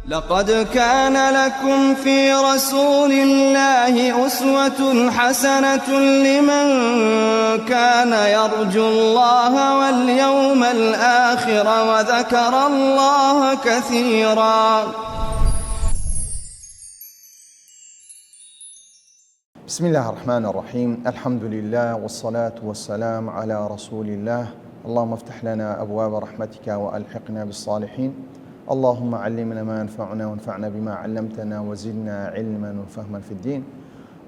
لقد كان لكم في رسول الله أسوة حسنة لمن كان يرجو الله واليوم الآخر وذكر الله كثيرا. بسم الله الرحمن الرحيم. الحمد لله والصلاة والسلام على رسول الله. اللهم افتح لنا أبواب رحمتك وألحقنا بالصالحين. اللهم علمنا ما ينفعنا وانفعنا بما علمتنا وزدنا علما وفهما في الدين.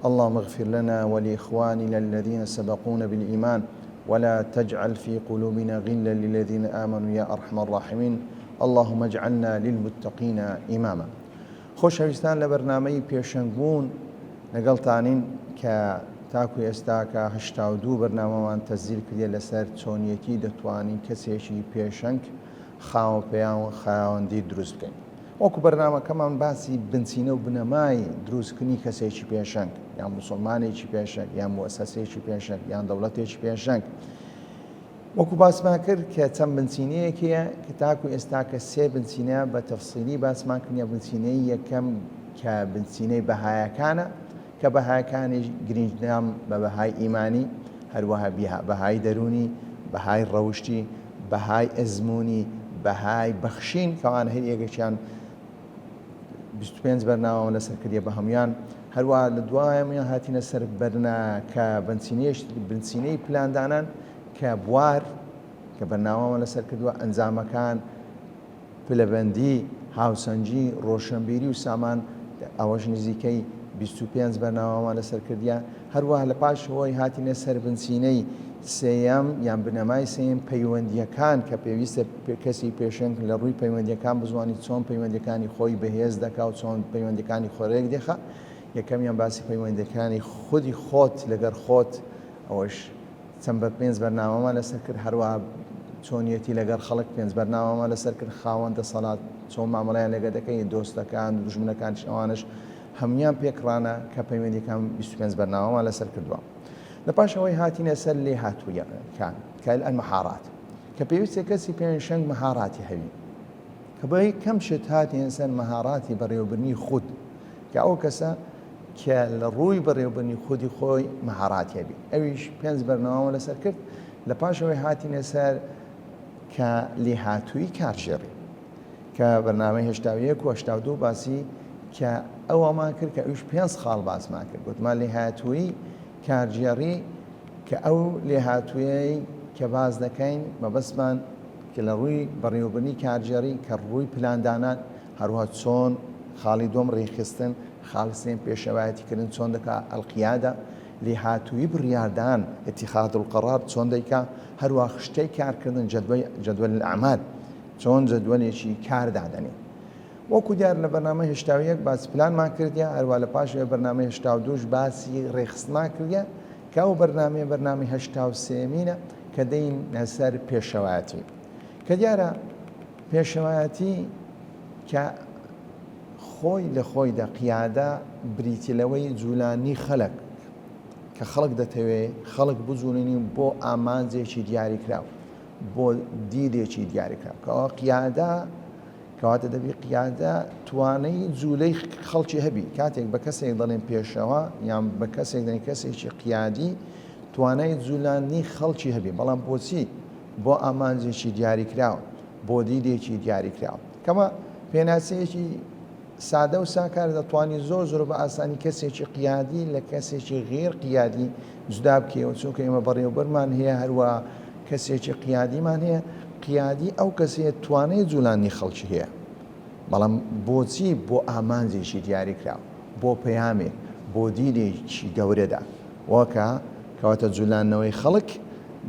اللهم اغفر لنا ولإخواننا الذين سبقونا بالإيمان ولا تجعل في قلوبنا غلا للذين آمنوا يا أرحم الراحمين. اللهم اجعلنا للمتقين إماما. خۆشەویستان لە بەرنامەی پێشەنگبوون لەگەڵتانین کە تاکو ئێستا کە 82 بەرنامەمان تەزیل کردێ لەسەر چۆنیەتی دەتوانین کەسێکی پێشەنگ خاوەپێیان و خاوەندی دروست بکەین. وەکو بەرنامەکەمان باسی بنچینە و بنەمای دروستکردنی کەسێکی پێشەنگ، یان موسڵمانێکی پێشەنگ، یان موەسسەسێکی پێشەنگ، یان دەوڵەتێکی پێشەنگ، وەکو باسمان کرد کە چەند بنچینەیەکیە کە تاکو ئێستا کە سێ بنچینە بە تەفسیلی باسمان کردنیە. بنچینەی یەکەم کە بنچینەی بەهایەکانە کە بەهایەکانی گرنجدام بە بەهای ئیمانی، هەروەها بەهای دەرونی، بەهای ڕەوشتی، بەهای ئەزمموی، بەهای بەخشین کەوان هەر یەکێکیان 25 بەرنامەوە لەسەر کردێ بە هەمویان. هەروە لە دوایەمیان هاتینە سەر کە بنچینەی پلاندانان کە بوار کە بەرنامەوە لەسەر کردووە، ئەنجامەکان، پلەبەندی، هاوسەنجی، ڕۆشنبیری و سامان، ئەوەش نزیکەی 25 بەرنامەوە لەسەر کردیە. هەروە لە پاشەوەی هاتینە سەر بنچینەی سێیەم یان بنەمای سێیەم پەیوەندیەکان کە پێویستە کەسی پێشەنگ لە ڕووی پەیوەندیەکان بزوانی چۆن پەیوەندیەکانی خۆی بەهێز دەکا و چۆن پەیوەندیەکانی خۆڕێک دێخە. یەکەمیان باسی پەیوەندیەکانی خودی خۆت لەگەر خۆت، ئەوەش چەند بە 5 بەرنامەمان لەسەر کرد. هەروە چۆنیەتی لەگەر خەڵک 5 بەرنامەمان لەسەر کرد. خاوەندە سەڵات چۆن مامەڵەیان لەگە دەکەی، دۆستەکان، دوژمنەکانش ئەوانش هەمویان پێکڕانە کە پەیوەندیەکان 25 بەرنامەمان لەسەر کردووە. لە پاشەوەی هاتینە سەر لێ هاتوویەکان کە ئەلمەهارات کە پێویستە کەسی پێشەنگ مەهاراتی هەبی، کە بە کەم شت هاتین سەر مەهاراتی بەڕێوەبردنی خود کە ئەو کەسە کە لە ڕووی بەڕێوەبردنی خودی خۆی مەهاراتی هەبی. ئەویش 5 بەرنامەوە لەسەر کرد. لە پاشەوەی هاتینە سەر کە لێ هاتووی کارژێڕی کە بەرنامەی 81 و 82 باسی کە ئەوەمان کرد کە ئەوش 5 خاڵ باسمان کرد. گوتمان لێ هاتووی کارژێڕی کە ئەو لێ هاتوویەی کە باز دەکەین مەبەستمان کە لە ڕووی بەڕێوەبردنی کارژێڕی کە ڕووی پلاندانان، هەروە چۆن خاڵی دۆم ڕێخستن، خاڵی سێم پێشەوایەتیکردن چۆن دەکا، ئەڵقیادە لێ هاتووی بڕیاردان، ئێتیخاذ القەرار چۆن دەیکا، هەروە خشتەی کارکردن، جەدوەل الئەعمال چۆن جەدوەلێکی کار دادەنێ. وەکو دیار لە بەرنامەی 81 باسی پلانمان کردیە. هەروە لە پاشەوەی بەرنامەی 82 باسی ڕێخستمان کردیە کە ئەو بەرنامەی 83مینە کە دەین لەسەر پێشەوایەتی کە دیارە پێشەوایەتی کە خۆی لە خۆیدا قیادە بریتیلەوەی جوولانی خەڵک کە خەڵک دەتەوێت خەڵک بجوولێنی بۆ ئامانجێکی دیاریکراو، بۆ دیدێکی دیاریکراو کە ئەوە قیادە کەواتە دەبی قیادە توانەی جوولەی خەڵکی هەبی. کاتێک بە کەسێک دەڵێن پێشەوە یان بە کەسێک دەڵێن کەسێکی قیادی توانای جوولانی خەڵکی هەبی، بەڵام بۆچی؟ بۆ ئامانجێکی دیاریکراوە، بۆ دیدێکی دیاریکراوە. کەمە پێناسەیەکی سادە و ساکار دەتوانی زۆر بە ئاسانی کەسێکی قیادی لە کەسێکی غێر قیادی جودا بکەوە، چونکە ئێمە بەڕێوەبەرمان هەیە، هەروە کەسێکی قیادیمان هەیە. قیادی ئەو کەسێت توانای جوولانی خەڵکی هەیە، بەڵام بۆچی؟ بۆ ئامانجێکی دیاریکراوە، بۆ پەیامێک، بۆ دیدێکی گەورەدا وەکە کەواتە جوولانەوەی خەڵک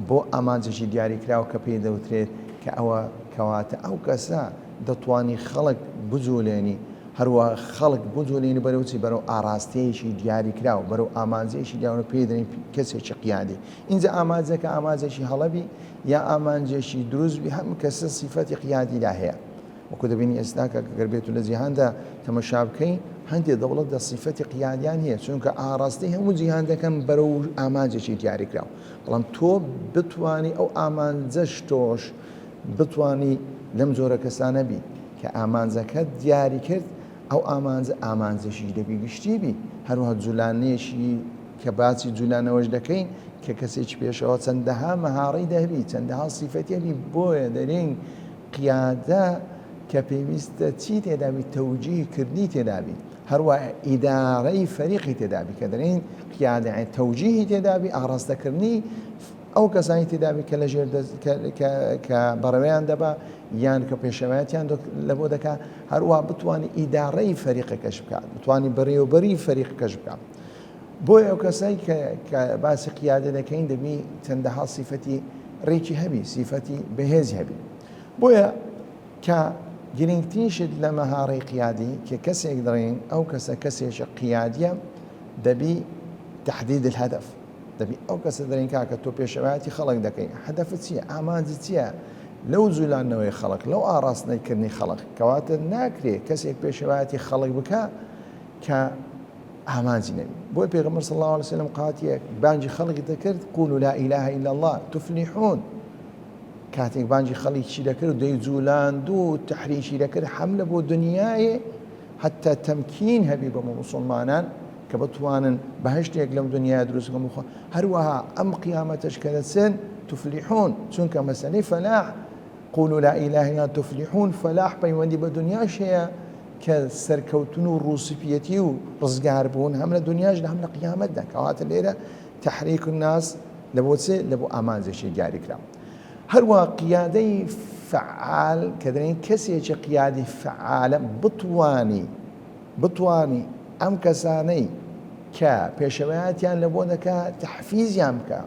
بۆ ئامانجێکی دیاریکراوە کە پێی دەوترێت کە ئەوە کەواتە ئەو کەسە دەتوانی خەڵک بجوولێنی، هەروە خەڵک بجوولێنی بەرەوچی بەرەو ئاراستەیەکی دیاریکراوە، بەرەو ئامانجێکی دیاوە پێی دەڵێن کەسێکی قیادی. ئینجا ئامانجەکە ئامانجێکی هەڵەبی یا ئامانجێکی دروستبی، هەموو کەسە سیفەتی قیادیدا هەیە. وەکو دەبینی ئێستا کە گەر بێت و لە جیهاندا تەمەشا بکەین هەندێک دەوڵەت دە سیفەتی قیادیان هەیە، چونکە ئاڕاستی هەموو جیهان دەکەن بەرەو ئامانجێکی دیاریکراوە. بەڵام تۆ بتوانی ئەو ئامانجەش تۆش بتوانی لەم جۆرە کەسانە بی کە ئامانجەکەت دیاری کرد ئەو ئامانجەشی دەبی گشتی بی هەروەها جوولانێشی کە باسی جوولانەوەش دەکەین کە کەسێکی پێشەوە چەندەها مەهاڕەی دەبی چەندەها سیفەتی هەبی بۆیە دەرێن قیادە کە پێویستە چی تێدابی تەوجیه کردنی تێدابی هەروەها ئیدارەی فەریقی تێدابی کە دەرێن قیادە تەوجیهی تێدابی ئاڕاستەکردنی ئەو کەسانی تێدابی کە لەژێر کە بەڕێوەیان دەبا یان کە پێشەوایەتیان لە بۆ دەکا هەروەها بتوانانی ئیدارەی فەریقەکەش بکات بتوانانی بەڕێوەبەری فەریقەکەش بکات بۆیە ئەو کەسایی کە باسی قیادە دەکەین دەبی چەندەها سیفەتی ڕێکی هەبی سیفەتی بەهێزی هەبی بۆیە کە گرنگترینشت لە مەهاڕەی قیادی کە کەسێک دەڕێن ئەو کەسە کەسێکی قیادیە دەبی تحدید الهدف دەبی ئەو کەسە دەرێن کاکە تۆ پێشەوایەتی خەڵک دەکەین هەدەفت چییە ئامانجت چییە لەو جوولانەوەی خەڵک لەو ئاڕاستنەیکردنی خەڵک کەواتە ناکرێت کەسێک پێشەوایەتی خەڵک بکە کە ئامانجی نەبی بۆی پێغەمبەر صلی الله علیه وسلم قاتیەک بانجی خەڵکی دەکرد قولوا لا اله الا الله تفلحون کاتێک بانجی خەڵکی دەکرد دەی جوولاند و تحریشی دەکرد حملە بۆ دنیایە حتا تەمکین هەبی بە مسلمانان کە بتوانن بەهشتێک لەم دنیای دروست بکەن بخۆ هەروەها ئەم قیامەتەش کە دەچێن تفلحون چونکە مەسەلەی فەلاح قولوا لا اله الا الله تفلحون فەلاح پەیوەندی بە دنیاش هەیە کە سەرکەوتن و ڕووسپیەتی و ڕزگار بوون هەم لە دنیاش هەم لە قیامەتدا کەواتە لێرە تەحریک الناس لە بۆ چێ لە بۆ ئامانجێکی دیاریکرا هەروەها قیادەی فعال کە دەڵێن کەسێکی قیادی فعالە بتوانی ئەم کەسانەی کە پێشەوایەتیان لە بۆ دەکات تەحفیزیان بکە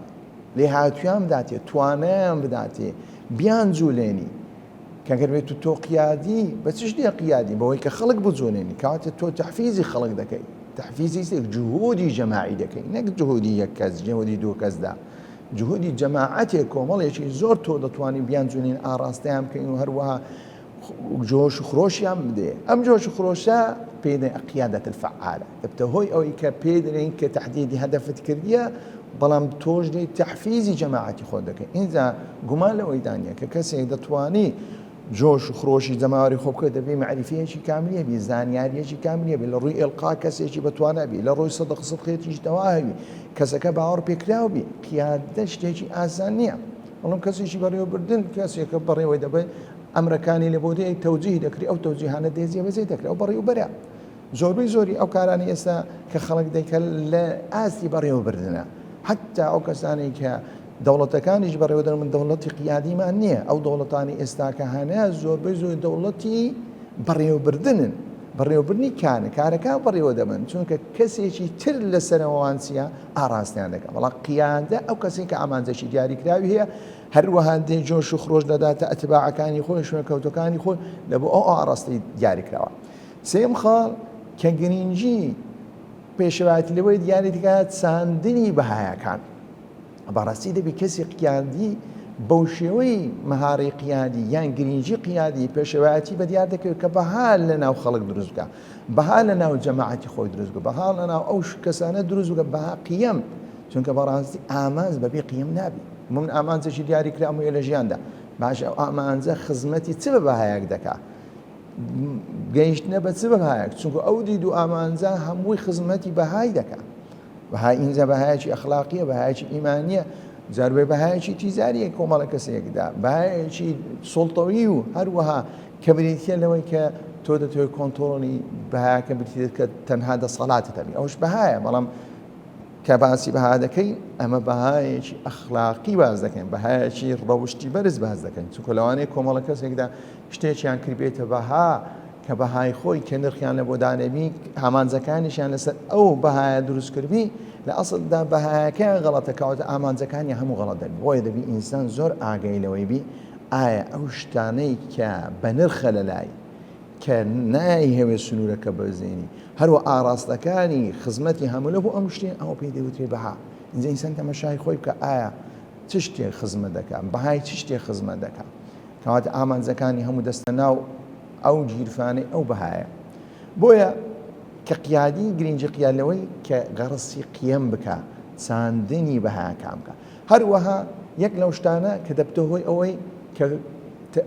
لێهاتوویان بداتێ توانایان بداتێ بیان جوولێنی کەگەر بێت تۆ قیادی بە چ شتێ قیادی بەوەی کە خەڵک بجوڵێنی کەواتە تۆ تەحفیزی خەڵک دەکەی تەحفیزی جوهودی جەماعی دەکەی نەک جوهودی یەک کەس جوهودی دوو کەسدا جوهودی جەماعەتێک کۆمەڵێکی زۆر تۆ دەتوانی بیان جوولێن ئاڕاستەیان بکەین و هەروەها جۆش و خۆشیان بدێ ئەم جۆش و خۆشە پێدەی قیادەت الفعالە دەبتە هۆی ئەوەی کە پێ دەڵێن کە تەحدیدی هەدەفت کردیە بەڵام تۆش دەی تەحفیزی جەماعەتی خۆت دەکەی اینجا گومان لەوەی دانیە کە کەسێک دەتوانی جۆش و خۆشی جەماوەری خۆ بکە دەبێ معریفەیەکی کاملیە بی زانیاریەکی کاملیە بی لە ڕووی ئێڵقا کەسێکی بەتوانە بی لە ڕووی سەدقەیەکیش دەواهوی کەسەکە باوەڕ پێکراو بی قیادە شتێکی ئاسان نییە بەڵام کەسێکی بەڕێوەبردن کەسێکە بەڕێوەی دەبێت ئەمرەکانی لە بۆ دێ تەوجیه دەکری ئەو تەوجیهانە دێزیە بەجێ دەکرێت ئەو بەڕێوەبەرە زۆربەی زۆری ئەو کارانی ئێستا کە خەڵک دەیکەن لە ئاستی بەڕێوەبردنە حتا ئەو کەسانی کە دەوڵەتەکانیش بەڕێوەدەن من دەوڵەتی قیادیمان نییە ئەو دەوڵەتانی ئێستاکە هەنەیە زۆربەی زۆر دەوڵەتی بەڕێوەبردنن بەڕێوەبردنی کارەکان بەڕێوە دەبن چونکە کەسێکی تر لەسەرەوەوان چیە ئاڕاستیان دەکات بەڵام قیادە ئەو کەسێک کە ئامانجەشی دیاریکراوی هەیە هەروەها دێ جۆش و خڕۆش دەداتە ئەتباعەکانی خۆی شوێنکەوتەکانی خۆی لە بۆ ئەو ئاڕاستی دیاریکراوە سێم خاڵ کە گرنگی پێشەوایەتی لەوەی دیاری دەکات چاندنی بەهایەکان بەڕاستی دەبی کەسی قیادی بەو شێوەی مەهاڕەی قیادی یان گرنگی قیادی پێشەوایەتی بە دیار دەکەوێت کە بەها لە ناو خەڵک دروست بکە بەها لە ناو جەماعەتی خۆی دروست بکە بەها لە ناو ئەو کەسانە دروست بکە بەها قیەم چونکە بەڕاستی ئامانج بەبێ قیەم نابی من ئامانجێکی دیاری کرامەوە لە ژیاندا باشە ئەو ئامانجە خزمەتی چ بە بەهایەک دەکات گەیشتنە بە چ بە بەهایەک چونکە ئەو دید و ئامانجە هەمووی خزمەتی بەهای دەکات بەهای ئینجا بەهایەکی ئەخلاقیە بەهایەکی ئیمانیە جاربێ بەهایەکی تیزاریە کۆمەڵە کەسێکدا بەهایەکی سڵتەوی و هەروەها کە بریتە لەوەی کە تۆ دەتوێت کۆنتۆڵی بەهایەکە بریتێت کە تەنها دەسەڵاتت هەبی ئەوش بەهایە بەڵام کە باسی بەها دەکەی ئەمە بەهایەکی ئەخلاقی باز دەکەین بەهایەکی ڕەوشتی بەرز باز دەکەین چونکە لەوانەیە کۆمەڵە کەسێکدا شتێکیان کردبێتە بەها کە بەهای خۆی کە نرخیان لە بۆ دانەبی ئامانجەکانیشیان لەسەر ئەو بەهایە دروستکردبی لە ئەسڵدا بەهایەکەیان غەڵەتە کەواتە ئامانجەکانی هەموو غەڵەت دەبی بۆیە دەبی ئینسان زۆر ئاگەی لەوەی بی ئایا ئەو شتانەی کە بە نرخە لەلای کە نایهەوێت سنوورەکە بەزێنی هەروە ئاراستەکانی خزمەتی هەموو لە بۆ ئەم شتێن ئەوە پێی دەوترێت بەها اینجا ئینسان تەماشای خۆی بکە ئایا چ شتێک خزمەت دەکات بەهای چ شتێک خزمەت دەکات کەواتە ئامانجەکانی هەموو دەستە ناو ئەو گیرفانەی ئەو بەهایە بۆیە کە قیادی گرنگی قیادەوەی کە غەڕسی قیەم بکە چاندنی بەهایەکان بکە هەروەها یەک لەو شتانە کە دەبتە هۆی ئەوەی کە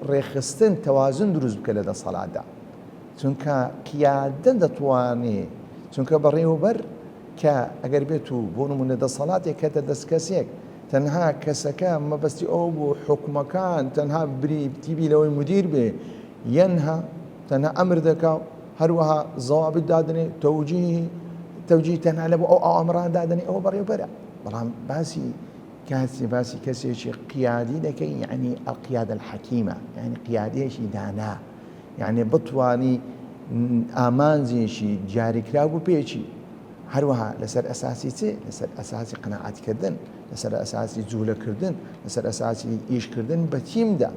ڕێخستن تەوازن دروست بکە لە دەسەڵاتدا چونکە قیادە دەتوانێت چونکە بەڕێوەبەر کە ئەگەر بێت و بۆ نمونە دەسەڵاتێک کەتە دەست کەسێک تەنها کەسەکە مەبەستی ئەو بۆ حکومەکان تەنها بریتیبی لەوەی مدیر بێ یەنها تەنها ئەمر دەکا هەروەها زەوابت دادنێ تەوجی تەنها لە بۆ ئەو ئەمران دادنێ ئەوە بەڕێوەبەرە بەڵام باسی کەسێکی قیادی دەکەی یعنی القیادە الحەکیمە یعنی قیادەیەکی دانا یعنی بتوانی ئامانجێکی جاریکرا بوو پێچی هەروەها لەسەر ئەساسی چێ لەسەر ئەساسی قەناعەتکردن لەسەر ئەساسی جوولەکردن لەسەر ئەساسی ئیشکردن بە تیمدا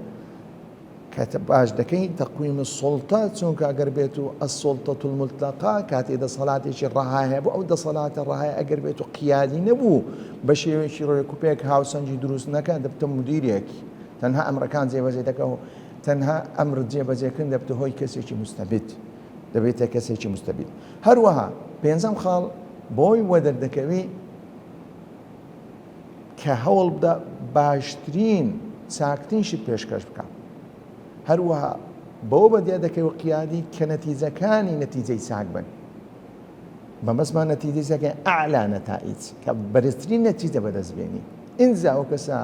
کە باش دەکەی تەقویم سڵتە چونکە ئەگەر بێت و ئەسڵتەة المطلقە کاتێ دەسەڵاتێکی ڕەهایە بۆ ئەو دەسەڵاتە ڕەهایە ئەگەر بێت و قیادی نەبوو بە شێوەیەکی ڕێکوپێک هاوسەنجی دروست نەکە دەبتە مدیرێکی تەنها ئەمرەکان جێبەجێ دەکەەوە تەنها ئەمر جێبەجێکردن دەبتە هۆی کەسێکی مستەبید دەبێتە کەسێکی مستەبید هەروەها پێنجەم خاڵ بۆی وە دەردەکەوی کە هەوڵ بدە باشترین چاکترینشی پێشکەش بکە هەروەها بەوە بەدێ دەکەوە قیادی کە نەتیجەکانی نەتیجەی چاک بن بەمەسمان نەتیجەی چاکە ئەعلا نەتائیج کە بەرزترین نەتیجە بەدەستبێنی ئینجا ئەو کەسە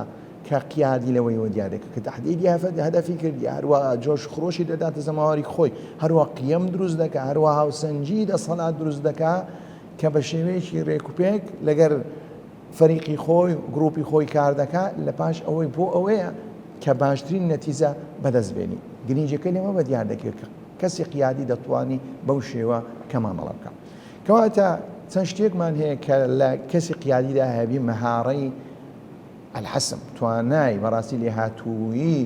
کە قیادی لەوەی دیار دەکە کە تەحدیدی هەدەفی کردی هەروەها جۆش خڕۆشی دەداتە زەماوەری خۆی هەروەها قیەم دروست دەکە هەروەها هاوسەنجی دەسەڵات دروست دەکا کە بە شێوەیەکی ڕێکوپێک لەگەر فەریقی خۆی گروپی خۆی کار دەکات لە پاش ئەوەی بۆ ئەوەیە کە باشترین نەتیجە بەدەستبێنی گرنگجەکە لێمە بە دیار دەکرد کە کەسی قیادی دەتوانی بەو شێوە کەمامەڵە بکە کەواتە چەند شتێکمان هەیە کە لە کەسی قیادیدا هەبی مەهارەی الحەسم توانای بەڕاستی لێهاتوویی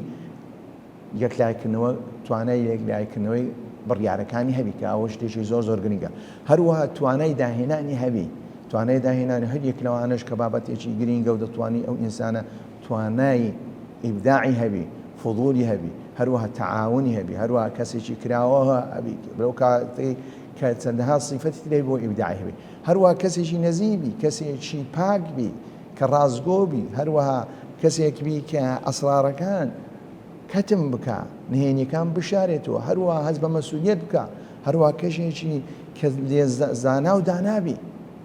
یەکلایکردنەوە توانای یەکلایکردنەوەی بڕیارەکانی هەبی کە ئەوە شتێکی زۆر زۆر گرنگە هەروەها توانای داهێنانی هەبی توانای داهێنانی هەر یەک لەوانەش کە بابەتێکی گرنگە و دەتوانی ئەو ئینسانە توانای ئیبداعی هەبی فضولی هەبی هەروەها تەعاونی هەبی هەروەها کەسێکی کراوەها هەبی بەو کاتێک کە چەندەها صیفەتی لێ بۆ ئیبداعی هەبی هەروەها کەسێکی نەزیبی کەسێکی پاک بی کە ڕازگۆبی هەروەها کەسێک بی کە ئەسرارەکان کەتم بکە نهێنیەکان بشارێتەوە هەروەها هەست بە مەسئولیەت بکە هەروەها کەسێکی کە زانا و دانابی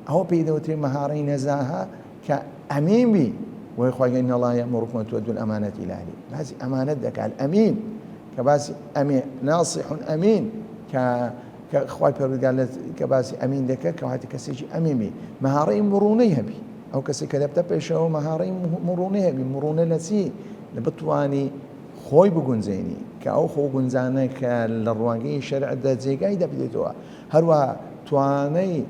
ئەوە پێی دەوترێت مەهارەی نەزاها کە ئەمین بی وی خۆی إن الله يأمركم أن تؤدوا الأمانات إلى أهلها باسی ئەمانەت دەکات ئەمین کە باسی ئەمێ ناصح ئەمین کە خۆی پەروەردگار کە باسی ئەمین دەکات کەواتە کەسێکی ئەمین بی مەهارەی مڕونەی هەبی ئەو کەسێک کە دەبتە پێشەوە مەهارەی مڕونەی هەبی مڕونە لە چی لە بتوانی خۆی بگونجێنی کە ئەو خۆ گونجانە کە لە ڕوانگەی شەرعدا جێگای دەبێتەوە هەروەها توانای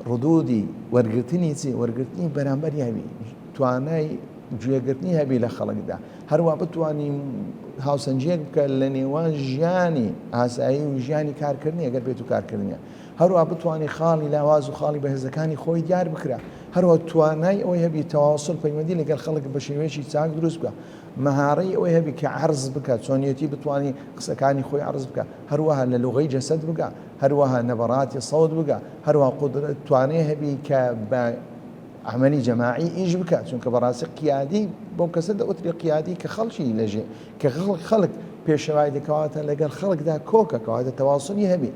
ڕدودی وەرگرتنی چی وەرگرتنی بەرامبەری هەبی توانای گوێگرتنی هەبی لە خەڵکدا هەروە بتوانی هاوسەنجێک بکە لە نێوان ژیانی ئاسایی و ژیانی کارکردنی ئەگەر بێت و کارکردنیە هەروە بتوانی خاڵی لاواز و خاڵی بەهێزەکانی خۆی دیار بکرا هەروە توانای ئەوەی هەبی تەواصل پەیوەندی لەگەڵ خەڵک بە شێوەیەکی چاک دروست بکە مەهارەی ئەوەی هەبی کە عەرز بکە چۆنیەتی بتوانی قسەکانی خۆی عەرز بکە هەروەها لە لوغەی جەسەد بکە هەروەها نەبەڕاتی سەوت بکە هەروەها قودرەت توانای هەبی کە بە عملی جەماعی ئیش بکات چونکە بەڕاستی قیادی بۆ کەسە دەوتری قیادی کە خەڵکی لەژێ کە خەڵک پێشەوای دەکەواتە لەگەڵ خەڵکدا کۆکە کەواتە تەواصلی هەبی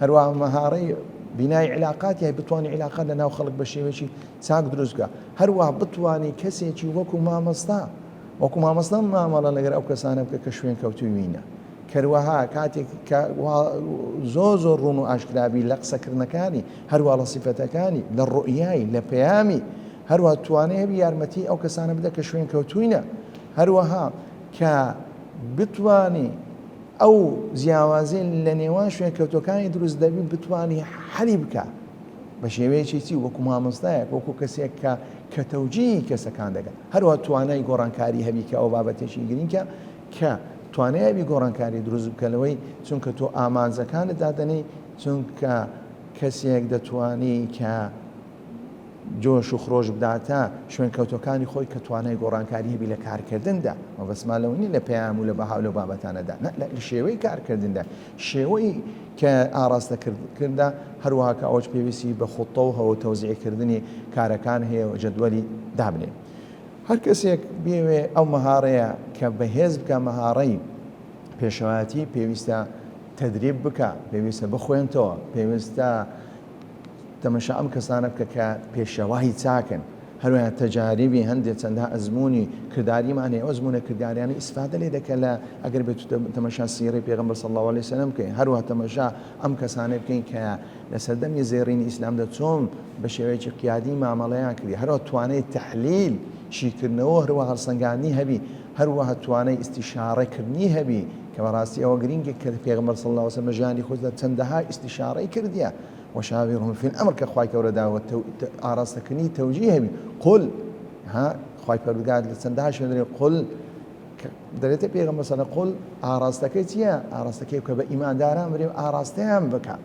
هەروەها مەهارەی بینای علاقاتی هەیە بتوانی علاقات لە ناو خەڵک بە شێوەیەکی چاک دروست بکە هەروەها بتوانی کەسێکی وەکو مامۆستا مامەڵە لەگەر ئەو کەسانە بکە کە شوێن کەوتوی وینە کەروەها کاتێک زۆر زۆر ڕوون و ئاشکرابی لە قسەکردنەکانی هەروە لە سیفەتەکانی لە ڕوئیایی لە پەیامی هەروە توانێ بی یارمەتی ئەو کەسانە بدە کە شوێن کەوتوینە هەروەها کە بتوانی ئەو جیاوازی لە نێوان شوێن کەوتەکانی دروست دەبی بتوانی حەلی بکە بە شێوەیەکی چی وەکو مامۆستایەک وەکو کەسێک کە تەوجیهی کەسەکان دەکات هەروە توانای گۆڕانکاری هەبی کە ئەو بابەتێکی گرنگە کە توانایبی گۆڕانکاری دروست بکەلەوەی چونکە تۆ ئامانجەکانت دادەنی چونکە کەسێک دەتوانی کە جۆش و خڕۆش بداتە شوێن کەوتەکانی خۆی کە توانای گۆڕانکاری هەبی لە کارکردندا و بەسمالەوەنی لە پەیام و لە بەهاو لە بابەتانەدا لە شێوەی کارکردندا شێوەی کە ئاراستەکردە هەروەها کە ئەوەش پێویستی بە خوتە و هەوە تەوزیعکردنی کارەکان هەیە و جەدوەلی دابنێ هەر کەسێک بێوێ ئەو مەهارەیە کە بەهێز بکە مەهارەی پێشەواتی پێویستە تەدریب بکە، پێویستە بخوێنتەوە، پێویستە تەمەشا ئەم کەسانە بکە کە پێشەوای چاکن، هەروەها تەجاریبی هەندێک چەندها ئەزمموی کردداریمانێ ئەو زمونە کردداریانی ئیسفادە لێ دەکە لە ئەگەر بێت تەمەشا سیرەی پێغەمبەر صلی الله عليه وسلم بکەین، هەروەها تەمەشا ئەم کەسانە بکەین کە لە سەردەمی زێڕینی ئیسلامدا چۆن بە شێوەیەکی قیادی مامەڵەیان کردی، هەروەها توانای تەحلیل شیکردنەوە، هەروەها هەڵسەنگاندنی هەبی، هەروەها توانای ئیستیشارەکردنی هەبی کە بەڕاستی ئەوە گرینگە کە پێغەمبەر صلی الله عليه وسلم ژیانی خۆیدا چەندەها ئیستیشارەی کردیە وشاورهم في الأمر كخواي كوردا وآراستكني توجيه بي قل ها خواي كوردا لسندهاش مدري قل دريت بيغم مثلا قل آراستكيتيا آراستكي كبا إيمان دارا مريم آراستيام بكا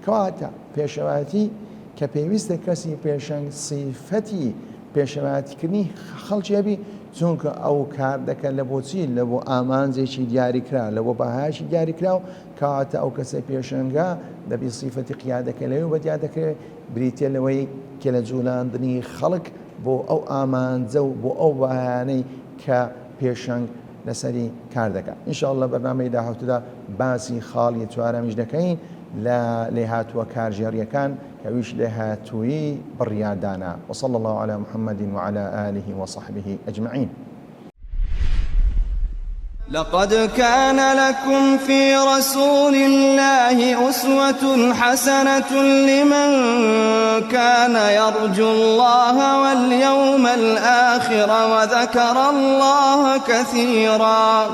كواتا بيشواتي كبيويست كسي بيشان صفتي بيشواتي كني خلشي بي چونکە ئەو کار دەکەن لە بۆچی لە بۆ ئامانجێکی دیاریکرا لە بۆ بەهایشی دیاریکرا و کاتە ئەو کەسە پێشەنگا دەبی سیفەتی قیادەکە لەوێ و بەدیا دەکرێت بریتێ لەوەی کە لە جوڵاندنی خەڵک بۆ ئەو ئامانجە و بۆ ئەو بەهانەی کە پێشەنگ لەسەری کار دەکات. ئینشاءالله بەرنامەی داهاتوودا باسی خاڵی چوارەمیش دەکەین لە لێهاتووە کارژێریەکان كويش لها توي بالريادانا. وصلى الله على محمد وعلى آله وصحبه أجمعين. لقد كان لكم في رسول الله أسوة حسنة لمن كان يرجو الله واليوم الآخر وذكر الله كثيرا.